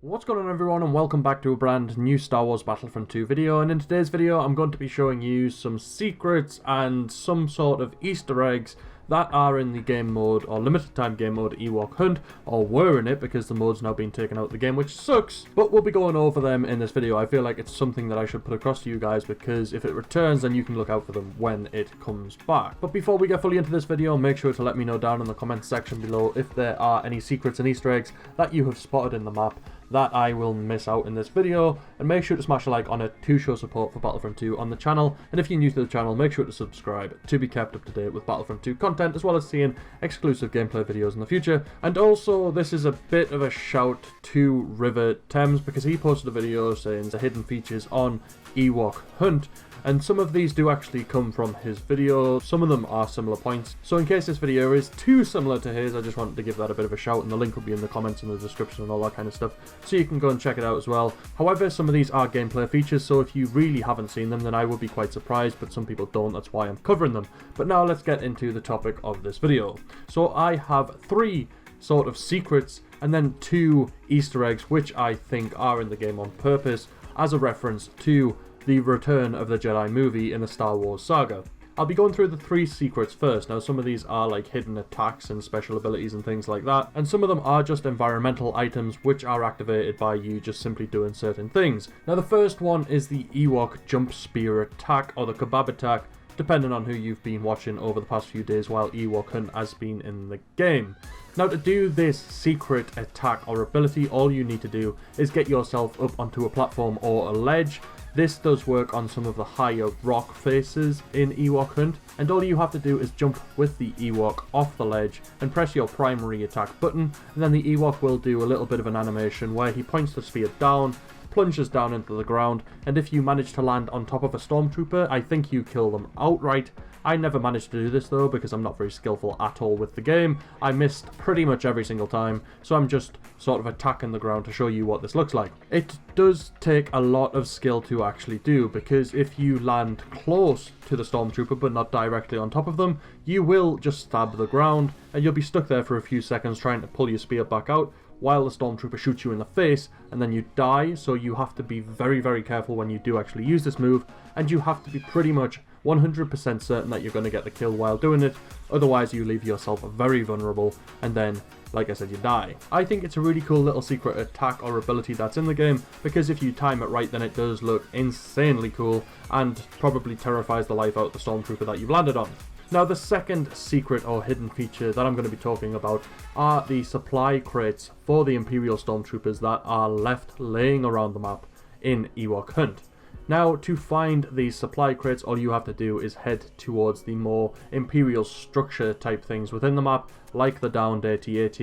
What's going on everyone, and welcome back to a brand new Star Wars Battlefront 2 video. And in today's video I'm going to be showing you some secrets and some sort of Easter eggs that are in the game mode, or limited time game mode, Ewok Hunt, or were in it because the mode's now been taken out of the game, which sucks. But we'll be going over them in this video. I feel like it's something that I should put across to you guys because if it returns then you can look out for them when it comes back. But before we get fully into this video, make sure to let me know down in the comments section below if there are any secrets and Easter eggs that you have spotted in the map that I will miss out in this video, and make sure to smash a like on it to show support for Battlefront 2 on the channel. And if you're new to the channel, make sure to subscribe to be kept up to date with Battlefront 2 content, as well as seeing exclusive gameplay videos in the future. And also, this is a bit of a shout to Riva Thames, because he posted a video saying the hidden features on Ewok Hunt, and some of these do actually come from his video. Some of them are similar points, so in case this video is too similar to his, I just wanted to give that a bit of a shout, and the link will be in the comments and the description and all that kind of stuff, so you can go and check it out as well. However, some of these are gameplay features, so if you really haven't seen them then I would be quite surprised, but some people don't, that's why I'm covering them. But now let's get into the topic of this video. So I have 3 sort of secrets and then 2 Easter eggs which I think are in the game on purpose as a reference to the Return of the Jedi movie in the Star Wars saga. I'll be going through the 3 secrets first. Now some of these are like hidden attacks and special abilities and things like that, and some of them are just environmental items which are activated by you just simply doing certain things. Now the first one is the Ewok jump spear attack, or the kebab attack, depending on who you've been watching over the past few days while Ewok Hunt has been in the game. Now to do this secret attack or ability, all you need to do is get yourself up onto a platform or a ledge. This does work on some of the higher rock faces in Ewok Hunt, and all you have to do is jump with the Ewok off the ledge and press your primary attack button, and then the Ewok will do a little bit of an animation where he points the spear down, plunges down into the ground, and if you manage to land on top of a stormtrooper, I think you kill them outright. I never managed to do this though because I'm not very skillful at all with the game. I missed pretty much every single time, so I'm just sort of attacking the ground to show you what this looks like. It does take a lot of skill to actually do, because if you land close to the stormtrooper but not directly on top of them, you will just stab the ground and you'll be stuck there for a few seconds trying to pull your spear back out while the stormtrooper shoots you in the face, and then you die. So you have to be very careful when you do actually use this move, and you have to be pretty much 100% certain that you're going to get the kill while doing it, otherwise you leave yourself very vulnerable and then, like I said, you die. I think it's a really cool little secret attack or ability that's in the game, because if you time it right then it does look insanely cool and probably terrifies the life out of the stormtrooper that you've landed on. Now the second secret or hidden feature that I'm going to be talking about are the supply crates for the Imperial Stormtroopers that are left laying around the map in Ewok Hunt. Now to find these supply crates, all you have to do is head towards the more Imperial structure type things within the map, like the downed AT-AT.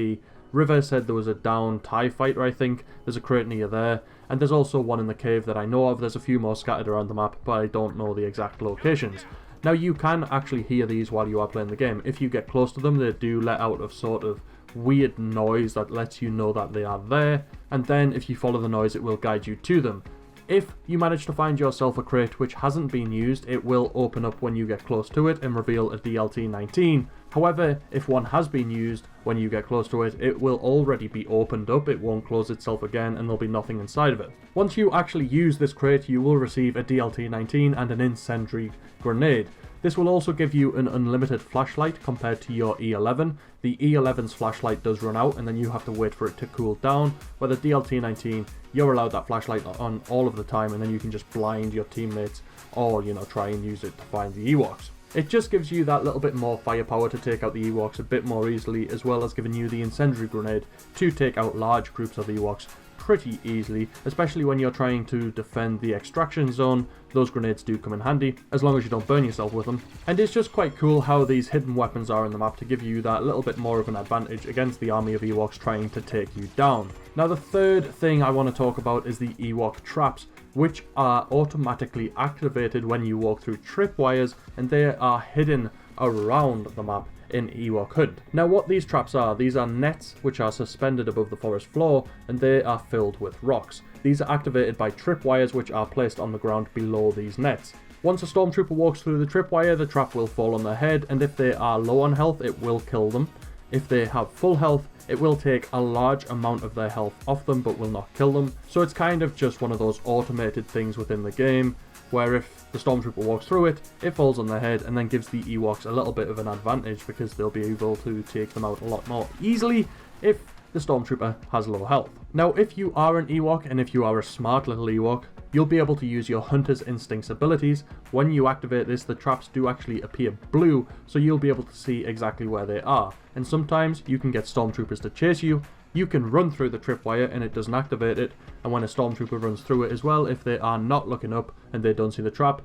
Riva said there was a downed TIE fighter, I think. There's a crate near there, and there's also one in the cave that I know of. There's a few more scattered around the map, but I don't know the exact locations. Now you can actually hear these while you are playing the game. If you get close to them, they do let out a sort of weird noise that lets you know that they are there, and then if you follow the noise it will guide you to them. If you manage to find yourself a crate which hasn't been used, it will open up when you get close to it and reveal a DLT-19. However, if one has been used, when you get close to it, it will already be opened up, it won't close itself again, and there'll be nothing inside of it. Once you actually use this crate, you will receive a DLT-19 and an incendiary grenade. This will also give you an unlimited flashlight compared to your E11. The E11's flashlight does run out and then you have to wait for it to cool down, where the DLT-19, you're allowed that flashlight on all of the time, and then you can just blind your teammates or, you know, try and use it to find the Ewoks. It just gives you that little bit more firepower to take out the Ewoks a bit more easily, as well as giving you the incendiary grenade to take out large groups of Ewoks pretty easily, especially when you're trying to defend the extraction zone. Those grenades do come in handy, as long as you don't burn yourself with them. And it's just quite cool how these hidden weapons are in the map to give you that little bit more of an advantage against the army of Ewoks trying to take you down. Now the third thing I want to talk about is the Ewok traps, which are automatically activated when you walk through tripwires, and they are hidden around the map in Ewok Hunt. Now what these traps are, these are nets which are suspended above the forest floor, and they are filled with rocks. These are activated by tripwires which are placed on the ground below these nets. Once a stormtrooper walks through the tripwire, the trap will fall on their head, and if they are low on health it will kill them. if they have full health, it will take a large amount of their health off them but will not kill them. So it's kind of just one of those automated things within the game where if the Stormtrooper walks through it, it falls on their head and then gives the Ewoks a little bit of an advantage because they'll be able to take them out a lot more easily if the Stormtrooper has low health. Now, if you are an Ewok and if you are a smart little Ewok, you'll be able to use your Hunter's Instincts abilities. When you activate this, the traps do actually appear blue, so you'll be able to see exactly where they are. And sometimes you can get Stormtroopers to chase you. You can run through the tripwire and it doesn't activate it, and when a Stormtrooper runs through it as well, if they are not looking up and they don't see the trap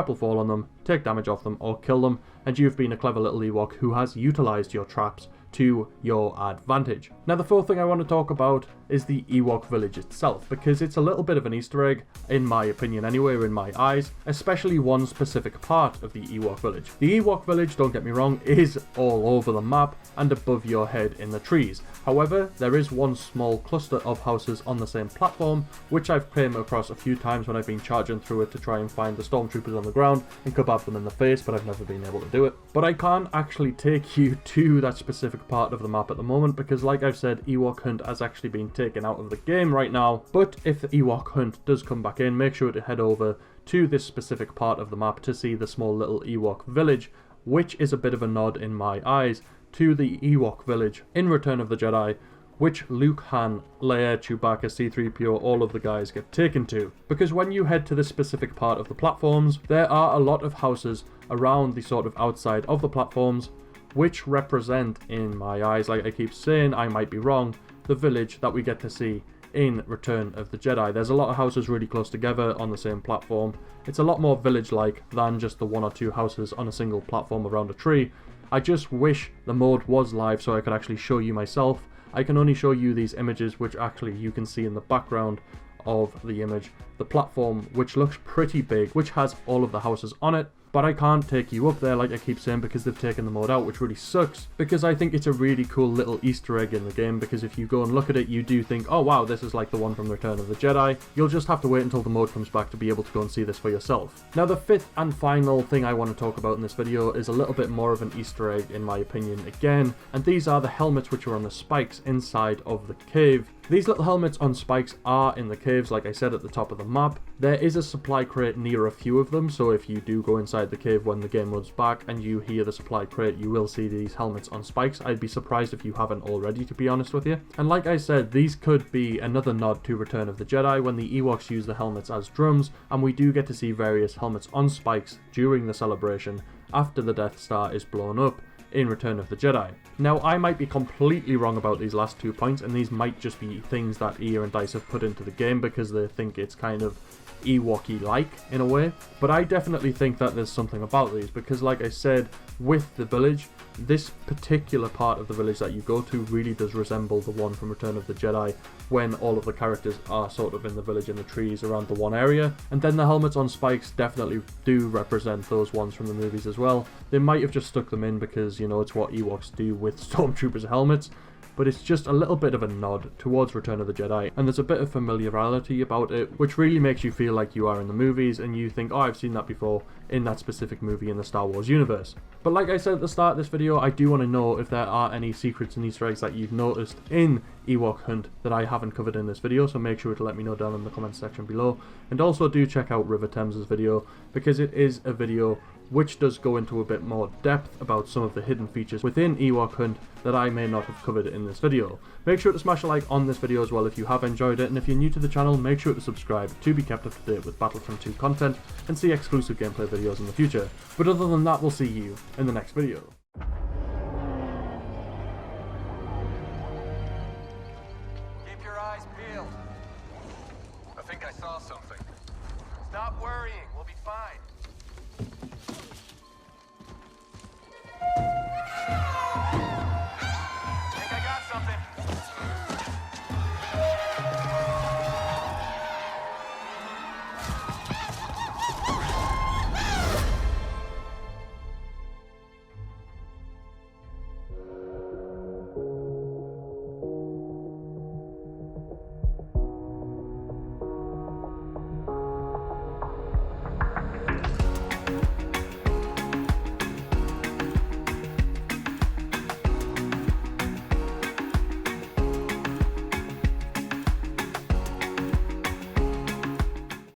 will fall on them, take damage off them or kill them, and you've been a clever little Ewok who has utilised your traps to your advantage. Now, the fourth thing I want to talk about is the Ewok village itself, because it's a little bit of an Easter egg, in my opinion anyway, or in my eyes, especially one specific part of the Ewok village. The Ewok village, don't get me wrong, is all over the map and above your head in the trees. However, there is one small cluster of houses on the same platform, which I've came across a few times when I've been charging through it to try and find the Stormtroopers on the ground and kebab them in the face, but I've never been able to do it. But I can't actually take you to that specific part of the map at the moment because, like I've said, Ewok Hunt has actually been taken out of the game right now. But if the Ewok Hunt does come back in, make sure to head over to this specific part of the map to see the small little Ewok village, which is a bit of a nod in my eyes to the Ewok village in Return of the Jedi, which Luke, Han, Leia, Chewbacca, C-3PO, all of the guys get taken to. Because when you head to this specific part of the platforms, there are a lot of houses around the sort of outside of the platforms, which represent, in my eyes, like I keep saying, I might be wrong, the village that we get to see in Return of the Jedi. There's a lot of houses really close together on the same platform. It's a lot more village-like than just the one or two houses on a single platform around a tree. I just wish the mode was live so I could actually show you myself. I can only show you these images, which actually you can see in the background of the image. The platform, which looks pretty big, which has all of the houses on it, but I can't take you up there like I keep saying because they've taken the mode out, which really sucks, because I think it's a really cool little Easter egg in the game, because if you go and look at it, you do think, oh wow, this is like the one from Return of the Jedi. You'll just have to wait until the mode comes back to be able to go and see this for yourself. Now, the fifth and final thing I want to talk about in this video is a little bit more of an Easter egg in my opinion again, and these are the helmets which are on the spikes inside of the cave. These little helmets on spikes are in the caves, like I said, at the top of the map. There is a supply crate near a few of them, so if you do go inside the cave when the game moves back and you hear the supply crate, you will see these helmets on spikes. I'd be surprised if you haven't already, to be honest with you. And like I said, these could be another nod to Return of the Jedi when the Ewoks use the helmets as drums, and we do get to see various helmets on spikes during the celebration after the Death Star is blown up in Return of the Jedi. Now, I might be completely wrong about these last 2 points, and these might just be things that EA and DICE have put into the game because they think it's kind of Ewok-y-like in a way, but I definitely think that there's something about these, because like I said, with the village, this particular part of the village that you go to really does resemble the one from Return of the Jedi, when all of the characters are sort of in the village in the trees around the one area. And then the helmets on spikes definitely do represent those ones from the movies as well. They might have just stuck them in because, you know, it's what Ewoks do with Stormtroopers' helmets, but it's just a little bit of a nod towards Return of the Jedi, and there's a bit of familiarity about it, which really makes you feel like you are in the movies, and you think, oh, I've seen that before in that specific movie in the Star Wars universe. But like I said at the start of this video, I do want to know if there are any secrets and Easter eggs that you've noticed in Ewok Hunt that I haven't covered in this video, so make sure to let me know down in the comments section below. And also do check out Riva Thames' video, because it is a video which does go into a bit more depth about some of the hidden features within Ewok Hunt that I may not have covered in this video. Make sure to smash a like on this video as well if you have enjoyed it, and if you're new to the channel, make sure to subscribe to be kept up to date with Battlefront 2 content and see exclusive gameplay videos in the future. But other than that, we'll see you in the next video. Keep your eyes peeled. I think I saw something. Stop worrying, we'll be fine.